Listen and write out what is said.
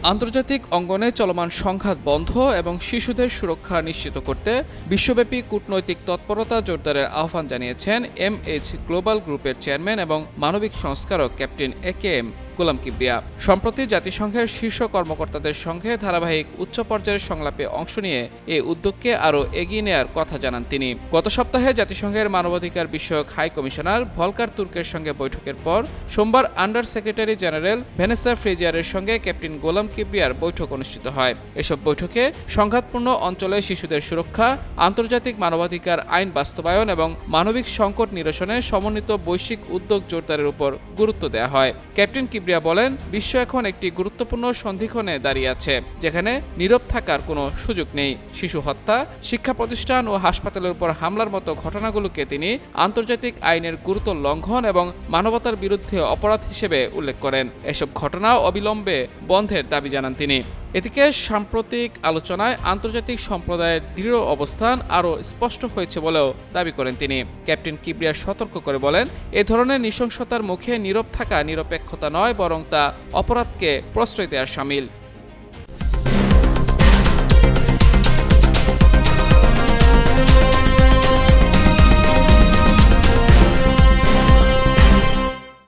আন্তর্জাতিক অঙ্গনে চলমান সংঘাত বন্ধ এবং শিশুদের সুরক্ষা নিশ্চিত করতে বিশ্বব্যাপী কূটনৈতিক তৎপরতা জোরদারের আহ্বান জানিয়েছেন এমএইচ গ্লোবাল গ্রুপের চেয়ারম্যান এবং মানবিক সংস্কারক ক্যাপ্টেন একেএম গোলাম কিবরিয়া। সম্প্রতি জাতিসংঘের শীর্ষ কর্মকর্তাদের সঙ্গে ধারাবাহিক উচ্চ পর্যায়ের সংলাপে অংশ নিয়ে এ উদ্যোগকে আরও এগিয়ে নেয়ার কথা জানান তিনি। গত সপ্তাহে জাতিসংঘের মানবাধিকার বিষয়ক হাই কমিশনার ভলকার তুর্কের সঙ্গে বৈঠকের পর সোমবার আন্ডার সেক্রেটারি জেনারেল ভ্যানেসা ফ্রেজিয়ারের সঙ্গে ক্যাপ্টেন গোলাম কিবরিয়ার বৈঠক অনুষ্ঠিত হয়। এসব বৈঠকে সংঘাতপূর্ণ অঞ্চলে শিশুদের সুরক্ষা, আন্তর্জাতিক মানবাধিকার আইন বাস্তবায়ন এবং মানবিক সংকট নিরসনে সমন্বিত বৈশ্বিক উদ্যোগ জোরদারের উপর গুরুত্ব দেওয়া হয়। ক্যাপ্টেন কিবরিয়া বলেন, বিশ্ব এখন একটি গুরুত্বপূর্ণ সন্ধিক্ষণে দাঁড়িয়ে আছে, যেখানে নীরব থাকার কোনো সুযোগ নেই। শিশু হত্যা, শিক্ষা প্রতিষ্ঠান ও হাসপাতালের উপর হামলার মতো ঘটনাগুলোকে তিনি আন্তর্জাতিক আইনের গুরুতর লঙ্ঘন এবং মানবতার বিরুদ্ধে অপরাধ হিসেবে উল্লেখ করেন। এসব ঘটনা অবিলম্বে বন্ধের দাবি জানান তিনি। এদিকে সাম্প্রতিক আলোচনায় আন্তর্জাতিক সম্প্রদায়ের দৃঢ় অবস্থান আরও স্পষ্ট হয়েছে বলেও দাবি করেন তিনি। ক্যাপ্টেন কিবরিয়া সতর্ক করে বলেন, এ ধরনের নৃশংসতার মুখে নীরব থাকা নিরপেক্ষতা নয়, বরং তা অপরাধকে প্রশ্রয় দেওয়ার শামিল।